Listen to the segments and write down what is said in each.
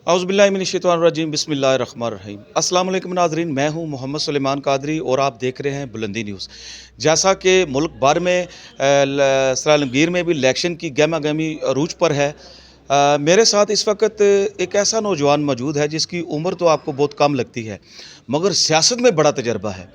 औज़ुबिल्लाहिमिनश्शैतानिर्रजीम बिस्मिल्लाहिर्रहमानिर्रहीम। अस्सलाम वालेकुम नाज़रीन, मैं हूं मोहम्मद सुलेमान कादरी और आप देख रहे हैं बुलंदी न्यूज़। जैसा कि मुल्क भर में सरालमगीर में भी इलेक्शन की गहमा गहमी अरूज पर है। मेरे साथ इस वक्त एक ऐसा नौजवान मौजूद है जिसकी उम्र तो आपको बहुत कम लगती है, मगर सियासत में बड़ा तजर्बा है।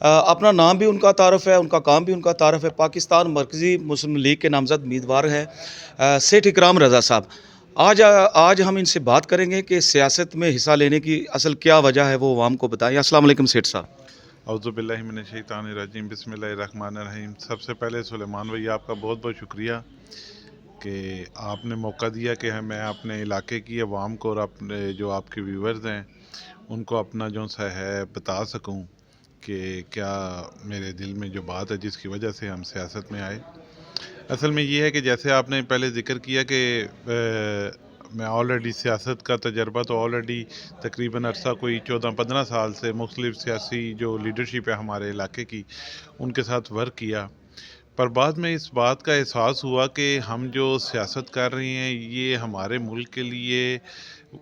अपना नाम भी उनका तारफ़ है, उनका काम भी उनका तारफ़ है। पाकिस्तान मरकज़ी मुस्लिम लीग के नामज़द उम्मीदवार हैं सेठ इकराम रज़ा साहब। आज हम इनसे बात करेंगे कि सियासत में हिस्सा लेने की असल क्या वजह है, वो आवाम को बताएं। अस्सलाम वालेकुम सेठ साहब। औज़ुबिल्लाहिमिनश्शैतानिर्रजीम बिस्मिल्लाहिर्रहमानिर्रहीम। सबसे पहले सुलेमान भाई आपका बहुत बहुत शुक्रिया कि आपने मौका दिया कि मैं अपने इलाके की आवाम को और अपने जो आपके व्यूवर्स हैं उनको अपना जो सा है बता सकूं कि क्या मेरे दिल में जो बात है जिसकी वजह से हम सियासत में आए। असल में ये है कि जैसे आपने पहले ज़िक्र किया कि मैं ऑलरेडी सियासत का तजर्बा तो ऑलरेडी तकरीबन अरसा कोई 14-15 साल से मुख्तलिफ़ सियासी जो लीडरशिप है हमारे इलाके की उनके साथ वर्क किया। पर बाद में इस बात का एहसास हुआ कि हम जो सियासत कर रहे हैं ये हमारे मुल्क के लिए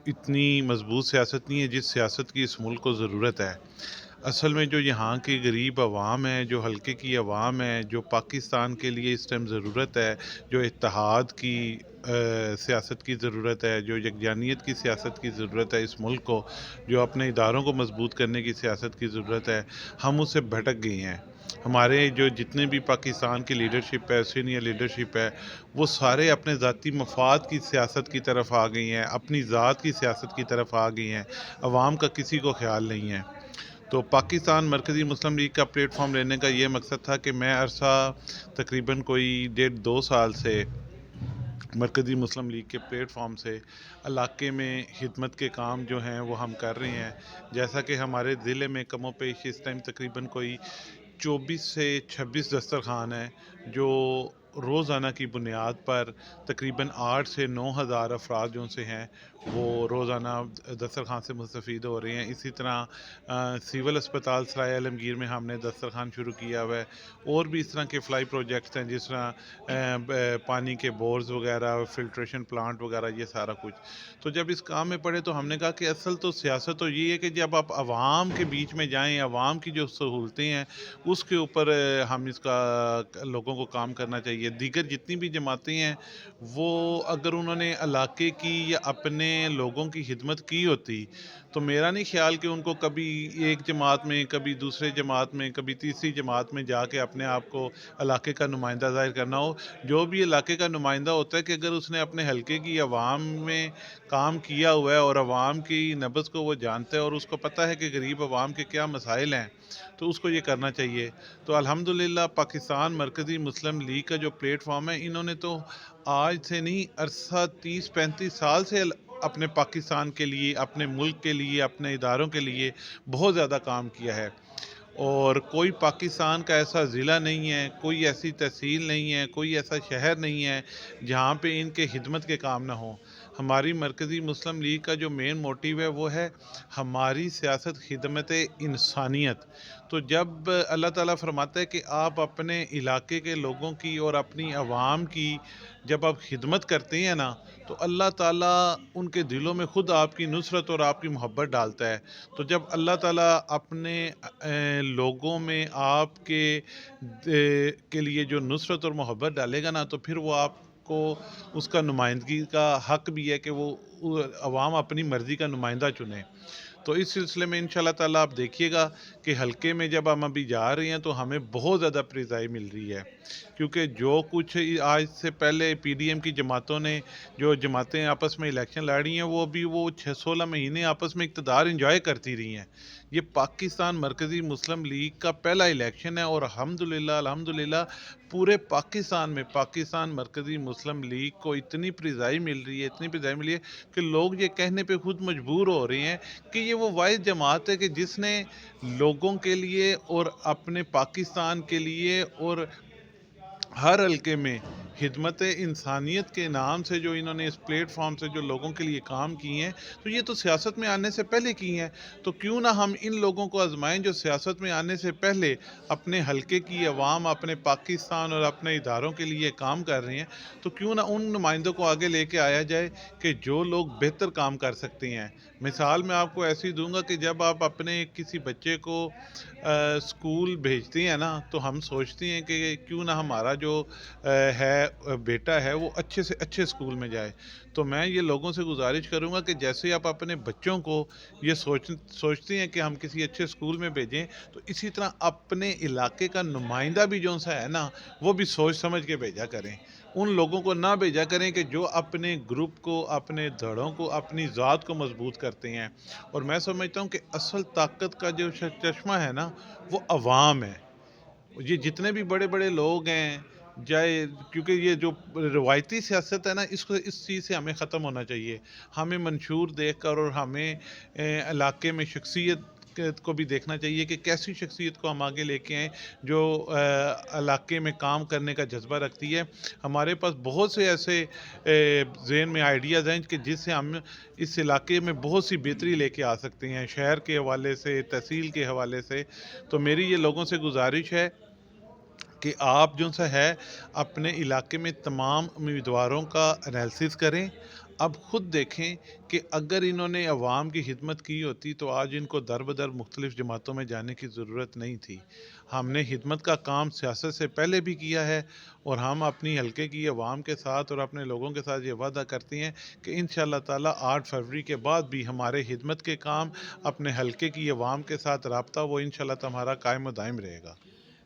इतनी मजबूत सियासत नहीं है जिस सियासत की इस मुल्क को ज़रूरत है। असल में जो यहाँ की गरीब आवाम है, जो हल्के की आवाम है, जो पाकिस्तान के लिए इस टाइम ज़रूरत है, जो इत्तेहाद की सियासत की ज़रूरत है, जो यकजानियत की सियासत की ज़रूरत है इस मुल्क को, जो अपने इदारों को मजबूत करने की सियासत की ज़रूरत है, हम उससे भटक गए हैं। हमारे जो जितने भी पाकिस्तान की लीडरशिप है, सीनियर लीडरशिप है, वो सारे अपने ज़ाती मफाद की सियासत की तरफ आ गई हैं, अपनी ज़ात की सियासत की तरफ आ गई हैं। अवाम का किसी को ख्याल नहीं है। तो पाकिस्तान मरकज़ी मुस्लिम लीग का प्लेटफॉर्म लेने का ये मकसद था कि मैं अरसा तकरीबन कोई 1.5-2 साल से मरकज़ी मुस्लिम लीग के प्लेटफॉर्म से इलाके में खिदमत के काम जो हैं वो हम कर रहे हैं। जैसा कि हमारे ज़िले में कमो पेश इस टाइम तकरीबन कोई 24 से 26 दस्तरखान हैं जो रोज़ाना की बुनियाद पर तकरीबन 8 से 9 हज़ार अफराद जो से हैं वो रोज़ाना दस्तरखान से मुस्तफ़ीद हो रहे हैं। इसी तरह सिविल अस्पताल सराय आलमगीर में हमने दस्तरखान शुरू किया हुआ है। और भी इस तरह के फ़्लाई प्रोजेक्ट्स हैं जिस तरह पानी के बोर्स वगैरह, फ़िल्ट्रेशन प्लांट वगैरह, ये सारा कुछ। तो जब इस काम में पड़े तो हमने कहा कि असल तो सियासत तो ये है कि जब आप आवाम के बीच में जाएँ, आवाम की जो सहूलतें हैं उसके ऊपर हम इसका लोगों को काम करना चाहिए। दीगर जितनी भी जमातें हैं वो अगर उन्होंने इलाके की या अपने लोगों की खिदमत की होती तो मेरा नहीं ख्याल कि उनको कभी एक जमात में, कभी दूसरे जमात में, कभी तीसरी जमात में जाके अपने आप को इलाके का नुमाइंदा ज़ाहिर करना हो। जो भी इलाके का नुमाइंदा होता है कि अगर उसने अपने हल्के की आवाम में काम किया हुआ है और आवाम की नब्ज़ को वो जानता है और उसको पता है कि गरीब आवाम के क्या मसाइल हैं, तो उसको ये करना चाहिए। तो अल्हम्दुलिल्लाह पाकिस्तान मरकज़ी मुस्लिम लीग का जो प्लेटफॉर्म है, इन्होंने तो आज से नहीं अरसा 30-35 साल से अपने पाकिस्तान के लिए, अपने मुल्क के लिए, अपने इदारों के लिए बहुत ज़्यादा काम किया है। और कोई पाकिस्तान का ऐसा ज़िला नहीं है, कोई ऐसी तहसील नहीं है, कोई ऐसा शहर नहीं है जहाँ पे इनके खिदमत के काम ना हों। हमारी मरकज़ी मुस्लिम लीग का जो मेन मोटिव है वो है हमारी सियासत खिदमत इंसानियत। तो जब अल्लाह ताला फरमाता है कि आप अपने इलाके के लोगों की और अपनी आवाम की जब आप खिदमत करते हैं ना, तो अल्लाह ताला उनके दिलों में ख़ुद आपकी नुसरत और आपकी मोहब्बत डालता है। तो जब अल्लाह ताला अपने लोगों में आपके के लिए जो नुसरत और मोहब्बत डालेगा ना, तो फिर वो आपको उसका नुमाइंदगी का हक भी है कि वो अवाम अपनी मर्ज़ी का नुमाइंदा चुने। तो इस सिलसिले में इंशाल्लाह ताला आप देखिएगा कि हल्के में जब हम अभी जा रहे हैं तो हमें बहुत ज़्यादा प्रिज़ाई मिल रही है, क्योंकि जो कुछ आज से पहले पीडीएम की जमातों ने, जो जमातें आपस में इलेक्शन लड़ रही हैं, वो अभी वो 6-16 महीने आपस में इक़्तिदार इंजॉय करती रही हैं। ये पाकिस्तान मरकज़ी मुस्लिम लीग का पहला इलेक्शन है और अल्हम्दुलिल्लाह अल्हम्दुलिल्लाह पूरे पाकिस्तान में पाकिस्तान मरकज़ी मुस्लिम लीग को इतनी प्रिज़ाई मिल रही है, इतनी प्रिज़ाई मिली है कि लोग ये कहने पे खुद मजबूर हो रहे हैं कि ये वो वाहिद जमात है कि जिसने लोगों के लिए और अपने पाकिस्तान के लिए और हर हलके में खिदमत इंसानियत के नाम से जो इन्होंने इस प्लेटफॉर्म से जो लोगों के लिए काम किए हैं, तो ये तो सियासत में आने से पहले किए हैं। तो क्यों ना हम इन लोगों को आजमाएं जो सियासत में आने से पहले अपने हलके की आवाम, अपने पाकिस्तान और अपने इदारों के लिए काम कर रहे हैं। तो क्यों ना उन नुमाइंदों को आगे लेके आया जाए कि जो लोग बेहतर काम कर सकते हैं। मिसाल मैं आपको ऐसी दूंगा कि जब आप अपने किसी बच्चे को स्कूल भेजते हैं ना, तो हम सोचते हैं कि क्यों ना हमारा जो बेटा है वो अच्छे से अच्छे स्कूल में जाए। तो मैं ये लोगों से गुजारिश करूँगा कि जैसे आप अपने बच्चों को ये सोचते हैं कि हम किसी अच्छे स्कूल में भेजें, तो इसी तरह अपने इलाके का नुमाइंदा भी जो सा है ना, वो भी सोच समझ के भेजा करें। उन लोगों को ना भेजा करें कि जो अपने ग्रुप को, अपने धड़ों को, अपनी ज़ात को मजबूत करते हैं। और मैं समझता हूँ कि असल ताकत का जो चश्मा है ना, वो अवाम है। ये जितने भी बड़े-बड़े लोग हैं, चाहे, क्योंकि ये जो रवायती सियासत है ना, इसको इस चीज़ से हमें ख़त्म होना चाहिए। हमें मंशूर देखकर और हमें इलाके में शख्सियत को भी देखना चाहिए कि कैसी शख्सियत को हम आगे लेके आएँ जो इलाके में काम करने का जज़्बा रखती है। हमारे पास बहुत से ऐसे ज़हन में आइडियाज़ हैं कि जिससे हम इस इलाके में बहुत सी बेहतरी लेके आ सकते हैं, शहर के हवाले से, तहसील के हवाले से। तो मेरी ये लोगों से गुज़ारिश है कि आप जो सा है अपने इलाके में तमाम उम्मीदवारों का एनालिसिस करें। अब ख़ुद देखें कि अगर इन्होंने अवाम की खिदमत की होती तो आज इनको दर बदर मुख्तलिफ़ जमातों में जाने की ज़रूरत नहीं थी। हमने खिदमत का काम सियासत से पहले भी किया है और हम अपनी हलके की अवाम के साथ और अपने लोगों के साथ ये वादा करते हैं कि इंशाअल्लाह ताला 8 फरवरी के बाद भी हमारे खिदमत के काम, अपने हलके की अवाम के साथ राब्ता, वो इंशाअल्लाह ताला हमारा कायम व दायम रहेगा।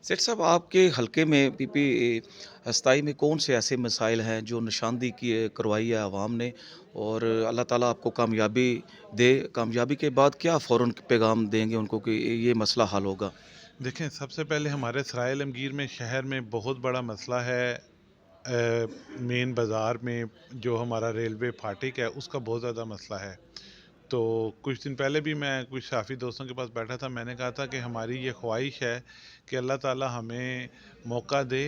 सेठ साहब, आपके हलके में पीपी अस्थाई में कौन से ऐसे मसाइल हैं जो निशानदी की करवाई है आवाम ने, और अल्लाह ताला आपको कामयाबी दे? कामयाबी के बाद क्या फ़ौरन पैगाम देंगे उनको कि ये मसला हल होगा? देखें, सबसे पहले हमारे सराय आलमगीर में शहर में बहुत बड़ा मसला है। मेन बाज़ार में जो हमारा रेलवे फाटक है उसका बहुत ज़्यादा मसला है। तो कुछ दिन पहले भी मैं कुछ साफ़ी दोस्तों के पास बैठा था, मैंने कहा था कि हमारी ये ख्वाहिश है कि अल्लाह ताला हमें मौका दे,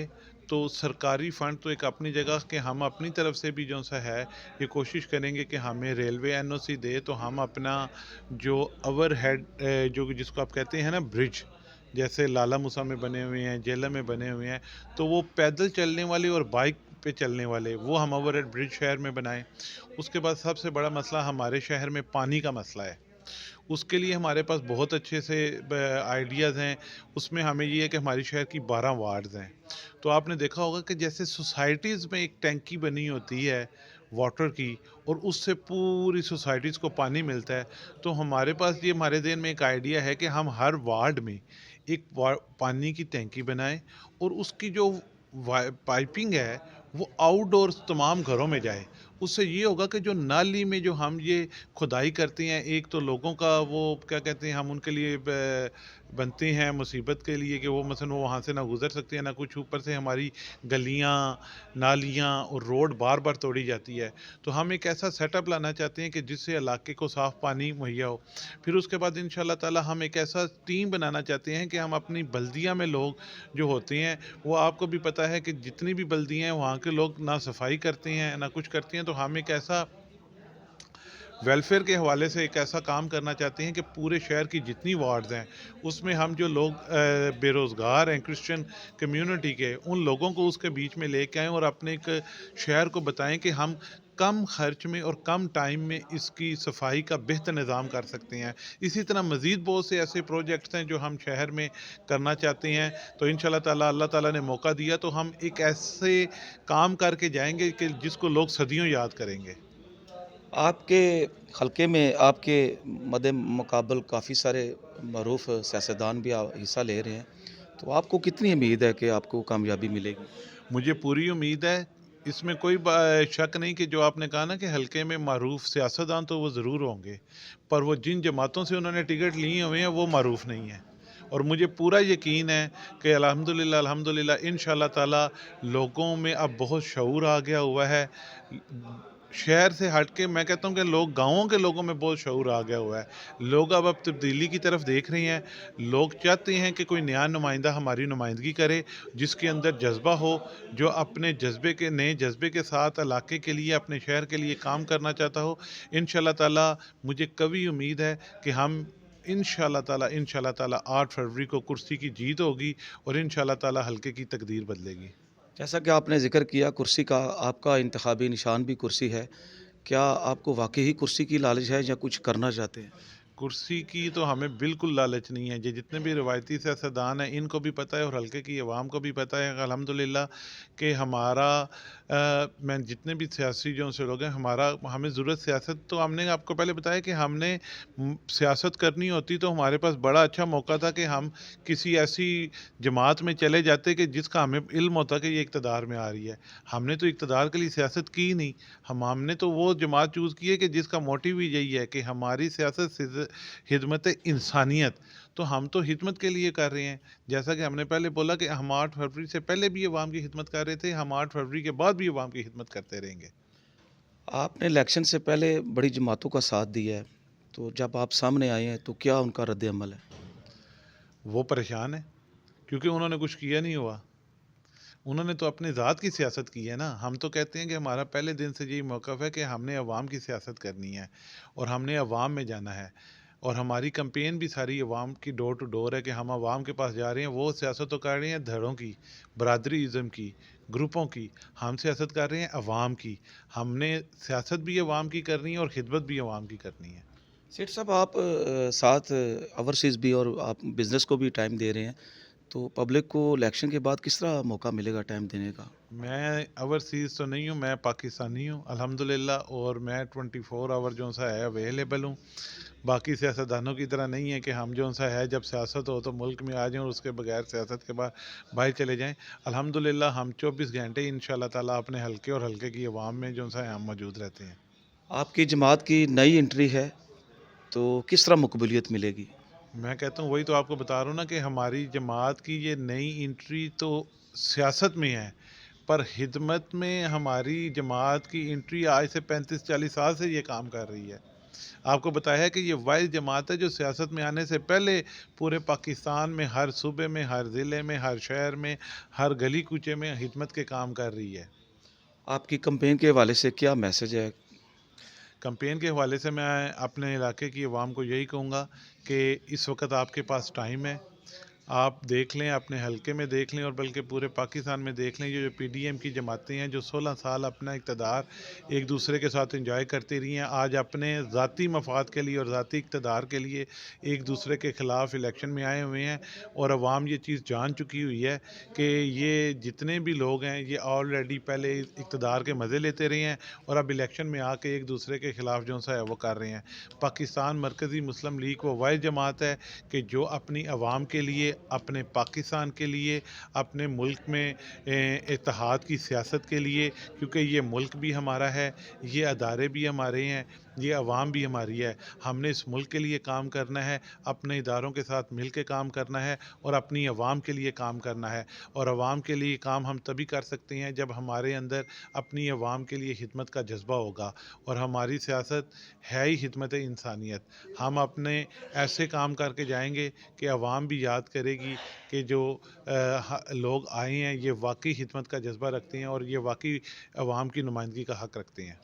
तो सरकारी फ़ंड तो एक अपनी जगह कि हम अपनी तरफ से भी जो सा है ये कोशिश करेंगे कि हमें रेलवे एनओसी दे, तो हम अपना जो ओवरहेड जो जिसको आप कहते हैं ना ब्रिज, जैसे लाला मूसा में बने हुए हैं, जेलम में बने हुए हैं, तो वो पैदल चलने वाले और बाइक पे चलने वाले वो हम ओवरहेड ब्रिज शहर में बनाएं। उसके बाद सबसे बड़ा मसला हमारे शहर में पानी का मसला है। उसके लिए हमारे पास बहुत अच्छे से आइडियाज़ हैं। उसमें हमें ये है कि हमारी शहर की 12 वार्ड्स हैं। तो आपने देखा होगा कि जैसे सोसाइटीज़ में एक टैंकी बनी होती है वाटर की, और उससे पूरी सोसाइटीज़ को पानी मिलता है। तो हमारे पास ये हमारे ज़हन में एक आइडिया है कि हम हर वार्ड में एक पानी की टैंकी बनाएं और उसकी जो पाइपिंग है वो आउटडोर्स तमाम घरों में जाए। उससे ये होगा कि जो नाली में जो हम ये खुदाई करते हैं, एक तो लोगों का वो क्या कहते हैं, हम उनके लिए बनते हैं मुसीबत के लिए कि वो मसलन वो वहाँ से ना गुज़र सकते हैं ना कुछ, ऊपर से हमारी गलियाँ, नालियाँ और रोड बार बार तोड़ी जाती है। तो हम एक ऐसा सेटअप लाना चाहते हैं कि जिससे इलाके को साफ़ पानी मुहैया हो। फिर उसके बाद इंशाअल्लाह ताला हम एक ऐसा टीम बनाना चाहते हैं कि हम अपनी बल्दिया में लोग जो होते हैं, वो आपको भी पता है कि जितनी भी बल्दियाँ हैं वहाँ के लोग ना सफाई करते हैं ना कुछ करते हैं। तो हम एक ऐसा वेलफेयर के हवाले से एक ऐसा काम करना चाहते हैं कि पूरे शहर की जितनी वार्ड्स हैं उसमें हम जो लोग बेरोज़गार हैं क्रिश्चियन कम्युनिटी के, उन लोगों को उसके बीच में लेके आएँ और अपने एक शहर को बताएं कि हम कम खर्च में और कम टाइम में इसकी सफाई का बेहतर निज़ाम कर सकते हैं। इसी तरह मज़ीद बहुत से ऐसे प्रोजेक्ट्स हैं जो हम शहर में करना चाहते हैं। तो इंशाअल्लाह ताला अल्लाह ताला ने मौका दिया तो हम एक ऐसे काम करके जाएंगे कि जिसको लोग सदियों याद करेंगे। आपके हलके में आपके मद्दे मुकाबल काफ़ी सारे मरूफ सियासतदान भी हिस्सा ले रहे हैं, तो आपको कितनी उम्मीद है कि आपको कामयाबी मिलेगी? मुझे पूरी उम्मीद है, इसमें कोई शक नहीं कि जो आपने कहा ना कि हलके में मारूफ सियासतदान तो वो ज़रूर होंगे, पर वो जिन जमातों से उन्होंने टिकट लिए हुए हैं वो मारूफ नहीं है। और मुझे पूरा यकीन है कि अल्हम्दुलिल्लाह अल्हम्दुलिल्लाह इंशाअल्लाह ताला लोगों में अब बहुत शऊर आ गया हुआ है। शहर से हट के मैं कहता हूँ कि लोग गाँवों के लोगों में बहुत शऊर आ गया हुआ है। लोग अब तब्दीली की तरफ देख रहे हैं। लोग चाहते हैं कि कोई नया नुमाइंदा हमारी नुमाइंदगी करे, जिसके अंदर जज़्बा हो, जो अपने जज़्बे के नए जज़्बे के साथ इलाके के लिए, अपने शहर के लिए काम करना चाहता हो। इंशाअल्लाह ताला मुझे कवी उम्मीद है कि हम इंशाअल्लाह ताला 8 फरवरी को कुर्सी की जीत होगी और इंशाअल्लाह ताला हल्के की तकदीर बदलेगी। जैसा कि आपने ज़िक्र किया कुर्सी का, आपका इंतखाबी निशान भी कुर्सी है। क्या आपको वाक़ई ही कुर्सी की लालच है या कुछ करना चाहते हैं? कुर्सी की तो हमें बिल्कुल लालच नहीं है। ये जितने भी रिवायती सियासतदान हैं, इनको भी पता है और हल्के की अवाम को भी पता है अल्हम्दुलिल्लाह कि हमारा मैं जितने भी सियासी जो से लोग हैं, हमारा हमें ज़रूरत सियासत तो हमने आपको पहले बताया कि हमने सियासत करनी होती तो हमारे पास बड़ा अच्छा मौका था कि हम किसी ऐसी जमात में चले जाते कि जिसका हमें इल्म होता कि ये इक़्तिदार में आ रही है। हमने तो इक़्तिदार के लिए सियासत की ही नहीं। हमने तो वो जमात चूज़ की है कि जिसका मोटिव ही यही है कि हमारी सियासत खिदमत इंसानियत, तो हम तो खिदमत के लिए कर रहे हैं। जैसा कि हमने पहले बोला कि हम 8 फरवरी से पहले भी अवाम की खिदमत कर रहे थे, हम 8 फरवरी के बाद भी अवाम की खिदमत करते रहेंगे। आपने इलेक्शन से पहले बड़ी जमातों का साथ दिया है, तो जब आप सामने आए हैं, तो क्या उनका रद्द-ए-अमल है? वो परेशान है, क्योंकि उन्होंने कुछ किया नहीं हुआ। उन्होंने तो अपनी ज़ात की सियासत की है ना। हम तो कहते हैं कि हमारा पहले दिन से यही मौक़िफ़ है कि हमने अवाम की सियासत करनी है और हमने अवाम में जाना है। और हमारी कैंपेन भी सारी अवाम की डोर टू डोर है कि हम अवाम के पास जा रहे हैं। वो सियासत तो कर रहे हैं धड़ों की, बरादरीइज़्म की, ग्रुपों की। हम सियासत कर रहे हैं अवाम की। हमने सियासत भी अवाम की करनी है और खिदमत भी अवाम की करनी है। सेठ साहब, आप साथ ओवरसीज़ भी और आप बिज़नेस को भी टाइम दे रहे हैं, तो पब्लिक को इलेक्शन के बाद किस तरह मौका मिलेगा टाइम देने का? मैं ओवरसीज़ तो नहीं हूँ, मैं पाकिस्तानी हूँ अल्हम्दुलिल्लाह और मैं 24 आवर जो सा है अवेलेबल हूँ। बाकी सियासतदानों की तरह नहीं है कि हम जो सा है जब सियासत हो तो मुल्क में आ जाएँ और उसके बगैर सियासत के बाद बाहर चले जाएँ। अल्हम्दुलिल्लाह हम 24 घंटे इंशाअल्लाह ताला अपने हलके और हलके की अवाम में जो सा है हम मौजूद रहते हैं। आपकी जमात की नई एंट्री है, तो किस तरह मकबूलियत मिलेगी? मैं कहता हूँ वही तो आपको बता रहा हूँ ना कि हमारी जमात की ये नई एंट्री तो सियासत में है, पर खिदमत में हमारी जमात की एंट्री आज से 35-40 साल से ये काम कर रही है। आपको बताया है कि ये वाहिद जमात है जो सियासत में आने से पहले पूरे पाकिस्तान में हर सूबे में, हर ज़िले में, हर शहर में, हर गली कूचे में खिदमत के काम कर रही है। आपकी कैंपेन के हवाले से क्या मैसेज है? कैंपेन के हवाले से मैं अपने इलाके की आवाम को यही कहूँगा कि इस वक्त आपके पास टाइम है। आप देख लें, अपने हलके में देख लें और बल्कि पूरे पाकिस्तान में देख लें, ये जो पीडीएम की जमातें हैं जो 16 साल अपना इक़्तिदार एक दूसरे के साथ एंजॉय करती रही हैं, आज अपने ज़ाती मफाद के लिए और ज़ाती इक़्तिदार के लिए एक दूसरे के ख़िलाफ़ इलेक्शन में आए हुए हैं। और अवाम ये चीज़ जान चुकी हुई है कि ये जितने भी लोग हैं ये ऑलरेडी पहले इक़्तिदार के मज़े लेते रहे हैं और अब इलेक्शन में आके एक दूसरे के ख़िलाफ़ जो सा है वो कर रहे हैं। पाकिस्तान मरकज़ी मुस्लिम लीग वो वाहिद जमात है कि जो अपनी आवाम के लिए, अपने पाकिस्तान के लिए, अपने मुल्क में इत्तेहाद की सियासत के लिए, क्योंकि ये मुल्क भी हमारा है, ये अदारे भी हमारे हैं, ये अवाम भी हमारी है। हमने इस मुल्क के लिए काम करना है, अपने इदारों के साथ मिल के काम करना है और अपनी अवाम के लिए काम करना है। और अवाम के लिए काम हम तभी कर सकते हैं जब हमारे अंदर अपनी अवाम के लिए खिदमत का जज्बा होगा। और हमारी सियासत है ही खिदमत इंसानियत। हम अपने ऐसे काम करके जाएंगे कि अवाम भी याद करेगी कि जो लोग आए हैं ये वाकई खिदमत का जज्बा रखते हैं और ये वाकई अवाम की नुमाइंदगी का हक़ रखते हैं।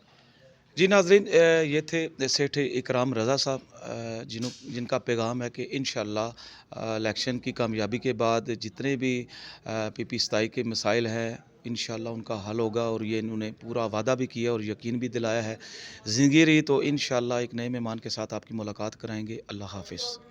जी नाज़रीन, ये थे सेठ इकराम रज़ा साहब, जिनका पैगाम है कि इंशाअल्लाह इलेक्शन की कामयाबी के बाद जितने भी पीपी 27 के मसाइल हैं इंशाअल्लाह उनका हल होगा, और ये इन्होंने पूरा वादा भी किया और यकीन भी दिलाया है। ज़िंदगी रही तो इंशाअल्लाह एक नए मेहमान के साथ आपकी मुलाकात कराएंगे। अल्लाह हाफ़िज़।